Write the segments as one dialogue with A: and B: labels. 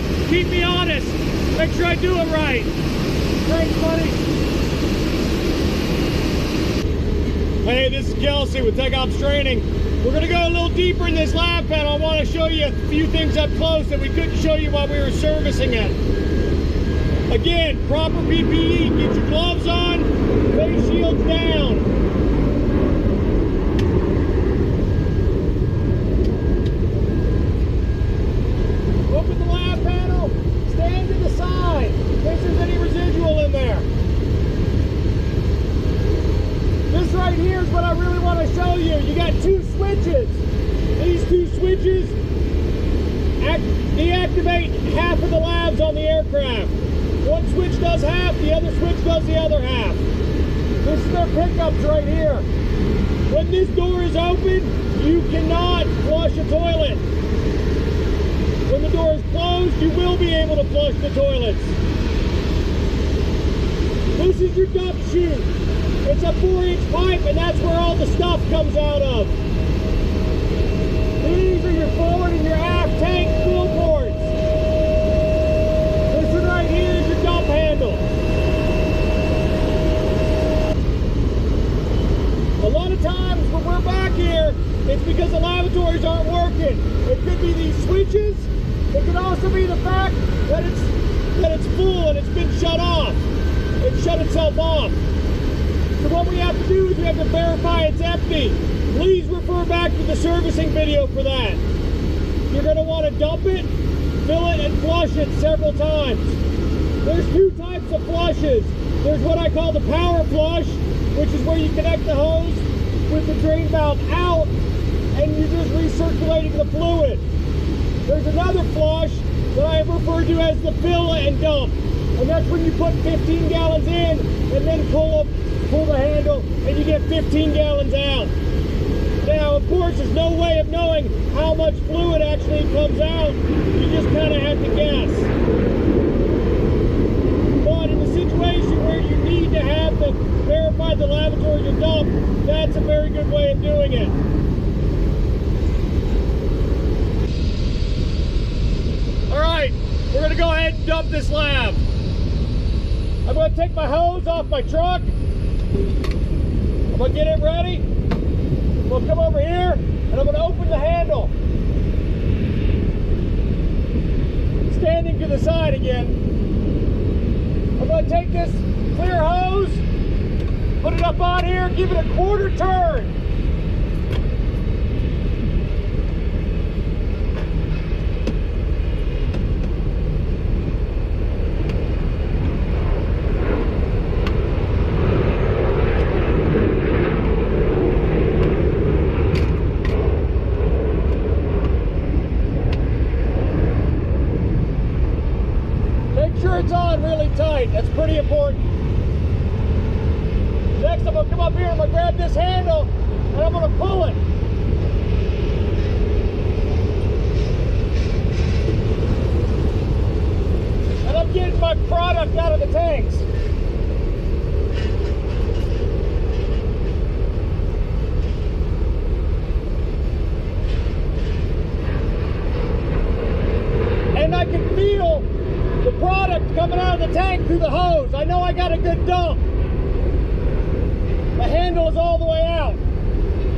A: to keep me honest. Make sure I do it right. Thanks, buddy. Hey, this is Kelsey with Tech Ops Training. We're gonna go a little deeper in this lab panel. I wanna show you a few things up close that we couldn't show you while we were servicing it. Again, proper PPE, get your gloves on, face shields down. Open the lab panel, stand to the side in case there's any residual in there. This right here is what I really want to show you. You got two switches. These two switches deactivate half of the labs on the aircraft. One switch does half, the other switch does the other half. This is their pickups right here. When this door is open, you cannot flush a toilet. When the door is closed, you will be able to flush the toilets. This is your dump chute. It's a 4-inch pipe, and that's where all the stuff comes out of. These are your forward and your aft tank fill ports. This one right here is your dump handle. A lot of times when we're back here, it's because the lavatories aren't working. It could be these switches. It could also be the fact that it's full and it's been shut off. It shut itself off. So what we have to do is we have to verify it's empty. Please refer back to the servicing video for that. You're going to want to dump it, fill it, and flush it several times. There's two types of flushes. There's what I call the power flush, which is where you connect the hose with the drain valve out, and you're just recirculating the fluid. There's another flush that I refer to as the fill and dump. And that's when you put 15 gallons in and then pull the handle and you get 15 gallons out. Now, of course, there's no way of knowing how much fluid actually comes out. You just kind of have to guess. But in the situation where you need to have to verify the lavatories are dumped, that's a very good way of doing it. All right, we're gonna go ahead and dump this lab. I'm gonna take my hose off my truck. I'm gonna get it ready. I'm gonna come over here and I'm gonna open the handle. Standing to the side again. I'm gonna take this clear hose, put it up on here, give it a quarter turn. It's on really tight. That's pretty important. Next, I'm going to come up here, I'm going to grab this handle, and I'm going to pull it. And I'm getting my product out of the tanks. And I can feel the product coming out of the tank through the hose. I know I got a good dump. The handle is all the way out.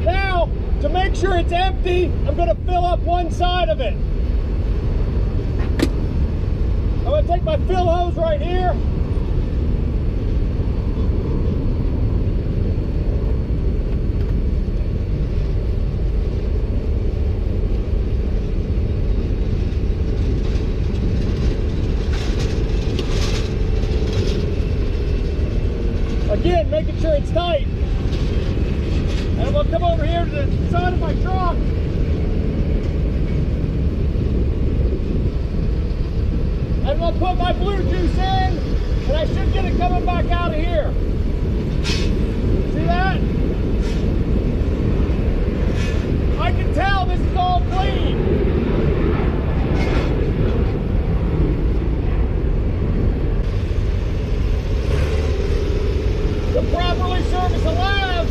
A: Now, to make sure it's empty, I'm going to fill up one side of it. I'm going to take my fill hose right here. Again, making sure it's tight. And I'm going to come over here to the side of my truck. And I'm going to put my blue juice in, and I should get it coming back out of here. See that? I can tell this is all clean. To properly service a lab,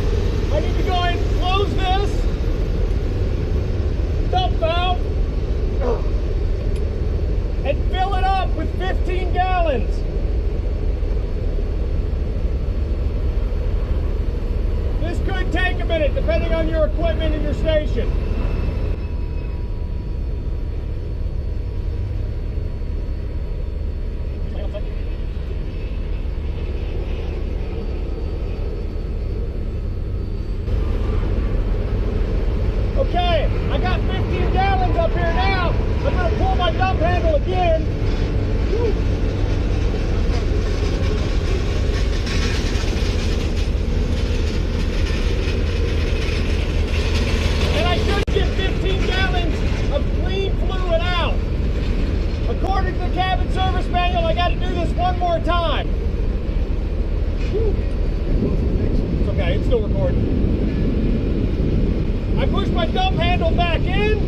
A: I need to go ahead and close this dump valve and fill with 15 gallons. This could take a minute depending on your equipment and your station. Okay, I got 15 gallons up here now. I'm going to pull my dump handle again. Woo. And I should get 15 gallons of clean fluid out. According to the cabin service manual, I got to do this one more time. Woo. It's okay, it's still recording. I push my dump handle back in,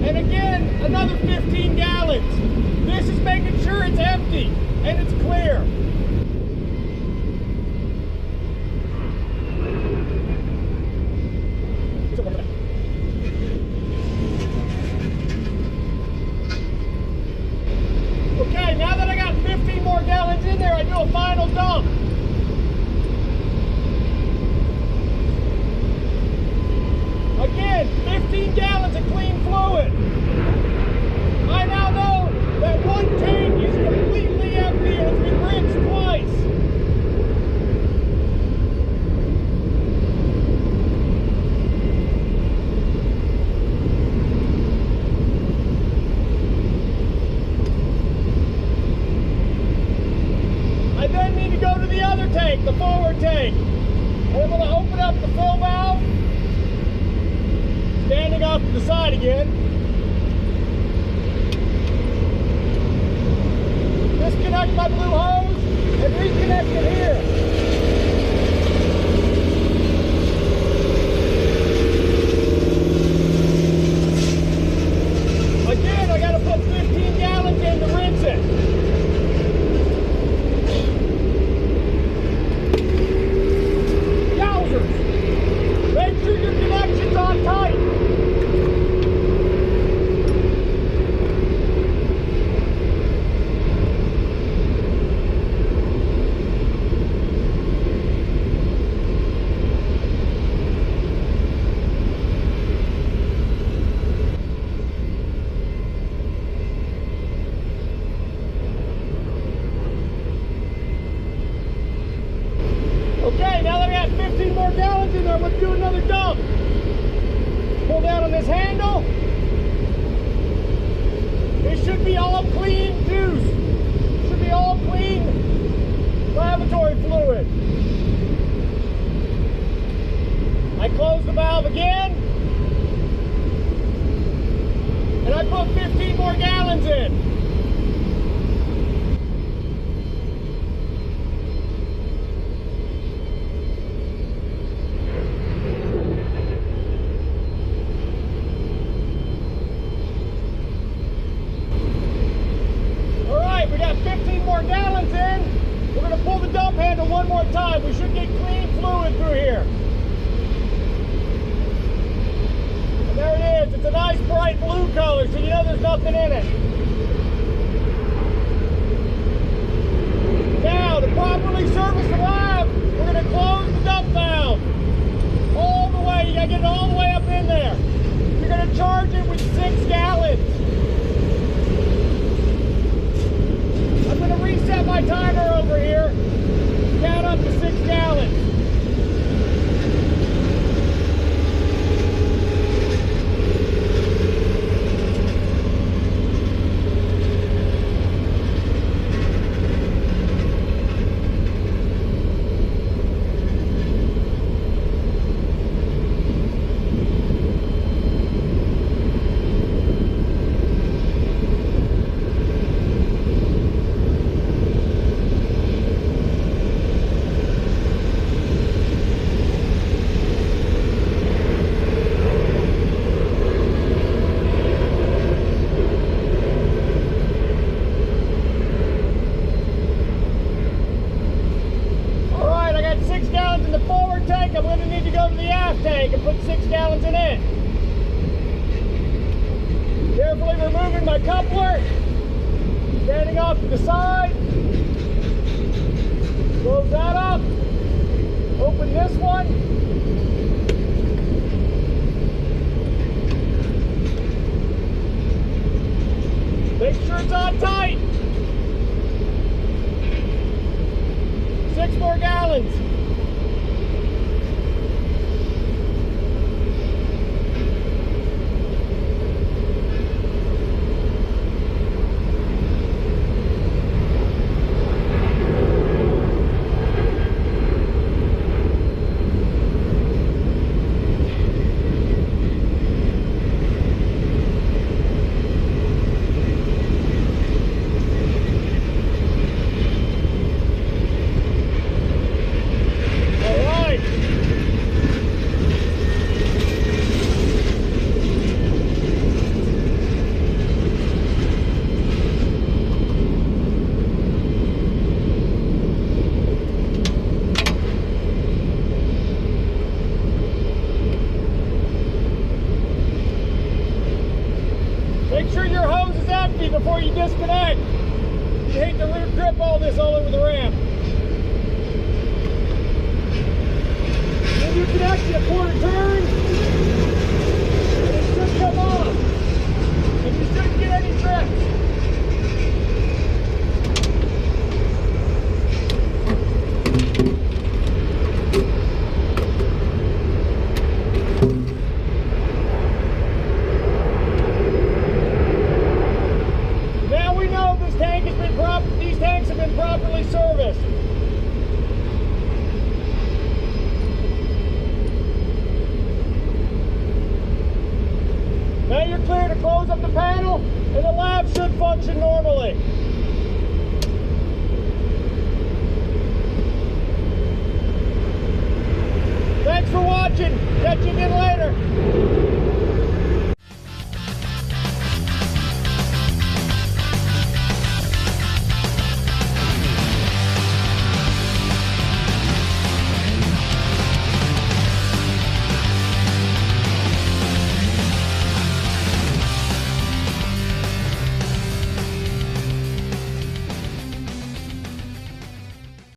A: and again, another 15 gallons. This is making sure it's empty and it's clear. Okay, now that I got 15 more gallons in there, I do a final dump. Again, 15 gallons of clean fluid. I now know that one tank is completely empty and it's been rinsed twice. I then need to go to the other tank, the forward tank. I'm going to open up the fill valve. Standing off to the side again. Disconnect my blue hose and reconnect it here. Again, I got to put 15 gallons in to rinse it. Yowzers! Make sure your connection's on tight. Okay, now that I got 15 more gallons in there, let's do another dump. Pull down on this handle. It should be all clean juice. It should be all clean lavatory fluid. I close the valve again. And I put 15 more gallons in. We got 15 more gallons in. We're going to pull the dump handle one more time. We should get clean fluid through here. And there it is. It's a nice bright blue color, so you know there's nothing in it. Now, to properly service the lab, we're going to close the dump valve. All the way. You got to get it all the way up in there. You're going to charge it with 6 gallons. I'm going to reset my timer over here, count up to 6 gallons. tank and put 6 gallons in it. Carefully remove removing my coupler, standing off to the side, close that up, open this one, make sure it's on tight. 6 more gallons. Make sure your hose is empty before you disconnect. You hate to drip all this all over the ramp. Then you connect it a quarter turn, and it should come off. And you shouldn't get any drips. These tanks have been properly serviced. Now you're clear to close up the panel, and the lab should function normally. Thanks for watching. Catch you again later.